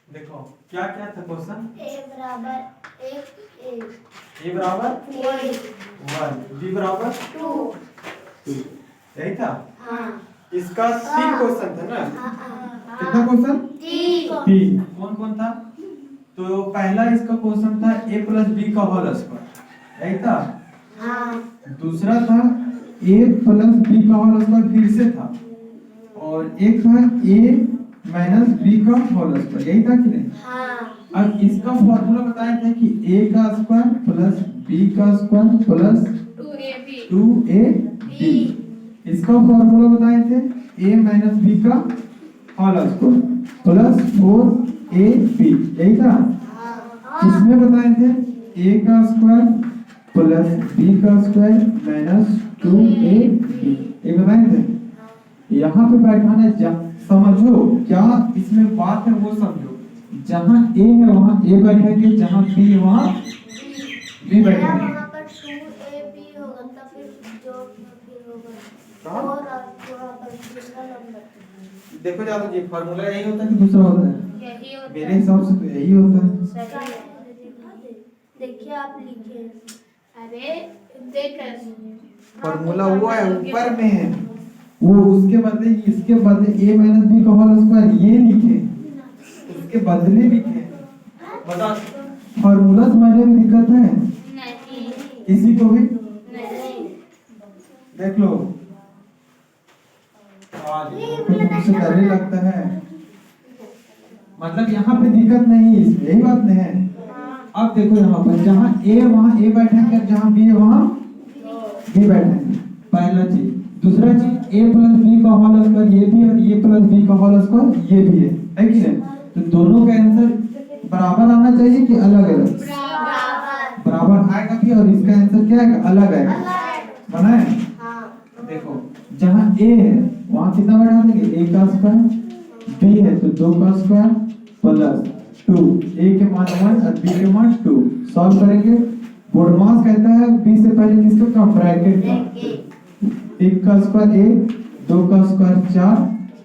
देखो क्या क्या था क्वेश्चन। a बराबर 1 ए बराबर 1, बी बराबर 2। यही था। हाँ इसका 3 क्वेश्चन था ना। हाँ कितना क्वेश्चन? 3। कौन कौन था? तो पहला इसका क्वेश्चन था a प्लस बी का होल स्क्वायर, यही था। हाँ दूसरा था a प्लस बी का होल स्क्वायर, फिर से था। और एक था a माइनस बी का होल स्क्वायर, यही था कि नहीं? हाँ अब इसका फॉर्मूला बताए थे कि a का स्क्वायर प्लस b का स्क्वायर प्लस 2ab। इसका फॉर्मूला बताए थे a माइनस b का होल स्क्वायर प्लस 4ab, यही था। इसमें बताए थे a का स्क्वायर प्लस b का स्क्वायर माइनस 2ab, ये बताए थे। यहाँ पे बैठाना, समझो क्या इसमें बात है वो समझो। जहाँ a है वहाँ a बैठेंगे, जहाँ b है वहाँ b बैठेंगे। वहाँ पर 2ab होगा तो फिर जो फिर होगा कहाँ? और वहाँ पर दूसरा नंबर देखो जादू जी, फार्मूला यही होता है कि दूसरा होता है? यही होता मेरे हिसाब से तो यही होता है। सही है। देखिए आप लिखे। अरे देख फार्मूला वो है ऊपर में है, वो उसके बदले इसके बदले a माइनस बी का होल स्क्वायर ये लिखे, उसके बदले लिखे। बता, फार्मूला समझने में दिक्कत है नहीं किसी को भी? नहीं देख लो, मुझसे डरने लगता है। मतलब यहाँ पे दिक्कत नहीं है इसमें, यही बात नहीं है। अब देखो यहाँ पर जहाँ a वहाँ a बैठेंगे, जहाँ b है वहाँ b बैठेंगे, पहला चीज। दूसरा चीज a प्लस बी का होल स्क्वायर ये भी, और a प्लस बी का होल स्क्वायर ये भी है कि नहीं? तो दोनों का आंसर बराबर आना चाहिए कि अलग अलग? बराबर आएगा भी, और इसका आंसर क्या आएगा? अलग आएगा। बना है? देखो जहाँ a है वहाँ कितना बढ़ा देंगे? a का स्क्वायर, b है तो 2 का स्क्वायर प्लस 2, a के मान 1 और b के मान 2। सॉल्व करेंगे। बोडमास कहता है b से पहले किसका का ब्रैकेट का, 1 का स्क्वायर 1, 2 का स्क्वायर 4,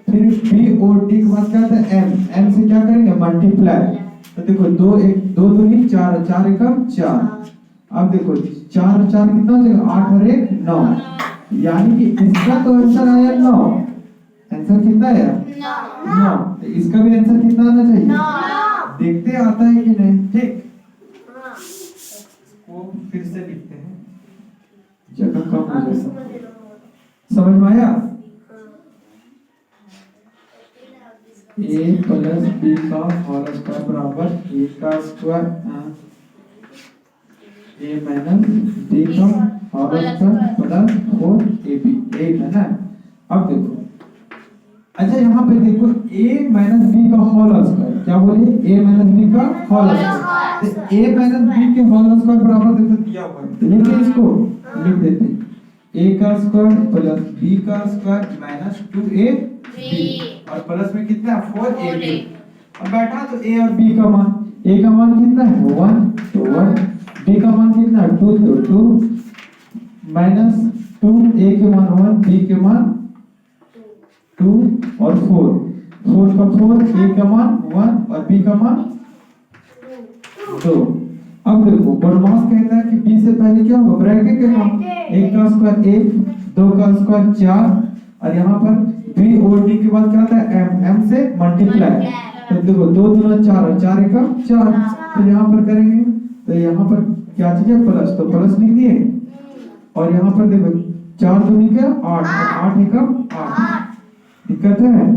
फिर b और d के बाद क्या आता है m से क्या करेंगे? मल्टीप्लाई। तो देखो 2 1 2 2 ही 4, 4 1 4। अब देखो 4 और 4 कितना हो जाएगा? 8 और 1 9। यानी कि इसका तो आंसर आया 9। आंसर कितना है? 9। तो इसका भी आंसर कितना आना चाहिए? देखते आता है कि नहीं? ठीक, वो फिर से लिखते हैं, जगह कम हो जाए। समझ में आया? a प्लस b का होल स्क्वायर बराबर a का स्क्वायर a माइनस b का होल स्क्वायर प्लस 4ab, यही है ना। अब देखो, अच्छा यहाँ पे देखो a माइनस b का होल स्क्वायर, क्या बोले? a माइनस b का होल स्क्वायर। तो a माइनस b के होल स्क्वायर बराबर देखो दिया हुआ है, तो लिखिए इसको, लिख देते हैं a का स्क्वायर प्लस b का स्क्वायर माइनस 2ab, और प्लस में कितना है? 4ab। अब बैठा तो a और b का मान, a का मान कितना है? 1 तो 1, b का मान कितना है? 2 तो 2, माइनस 2, a के मान 1, b के मान 2 और 4, 4 का 4, a का मान 1 और b का मान 2। अब देखो बोडमास कहता है कि b से पहले क्या होगा? ब्रैकेट के मान, 1 का स्क्वायर 1, 2 का स्क्वायर 4, और यहाँ पर b और d के बाद क्या आता है? m से मल्टीप्लाई। तो देखो 2 दूना 4 और 4 1 4, तो यहाँ पर करेंगे तो यहाँ पर क्या चीज है? प्लस, तो प्लस लिख दिए। और यहाँ पर देखो 4 दूनी क्या? 8, 8 1 8। दिक्कत है?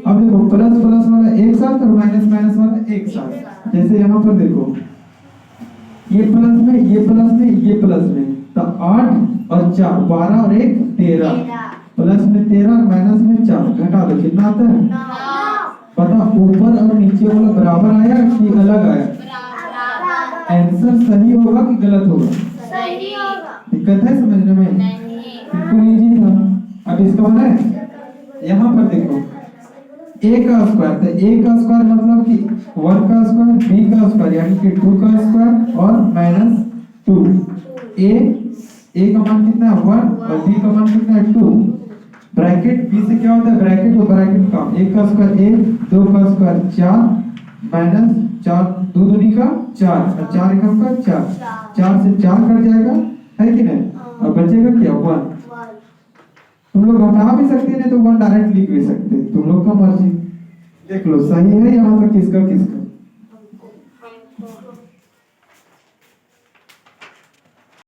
अब देखो प्लस प्लस वाला एक साथ और माइनस माइनस वाला एक साथ। जैसे यहाँ पर देखो ये प्लस में, ये प्लस में, ये प्लस में, तो 8 और 4 12 और 1 13, प्लस में 13 और माइनस में 4, घटा दो कितना आता है? पता ऊपर और नीचे वाला बराबर आया कि अलग आया? आंसर सही होगा कि गलत होगा? सही होगा। दिक्कत है समझने में? बिल्कुल इजी था। अब इसका बनाए, यहाँ पर देखो a का स्क्वायर, तो a का स्क्वायर मतलब कि 1 का स्क्वायर, b का स्क्वायर यानी कि 2 का स्क्वायर और माइनस 2। a का मान कितना है? 1 और b का मान कितना है? 2। ब्रैकेट b से क्या होता है? ब्रैकेट, तो ब्रैकेट का 1 का स्क्वायर 1, 2 का स्क्वायर 4, माइनस 4 दो दूनी का 4 और 4 एकम का 4, 4 से 4 कट जाएगा, है कि नहीं? और बचेगा क्या 1। 1 तुम लोग हटा भी सकते हैं, नहीं तो 1 डायरेक्ट लिख भी सकते हैं, तुम लोग का मर्जी। देख लो सही है यहाँ तक किसका किसका।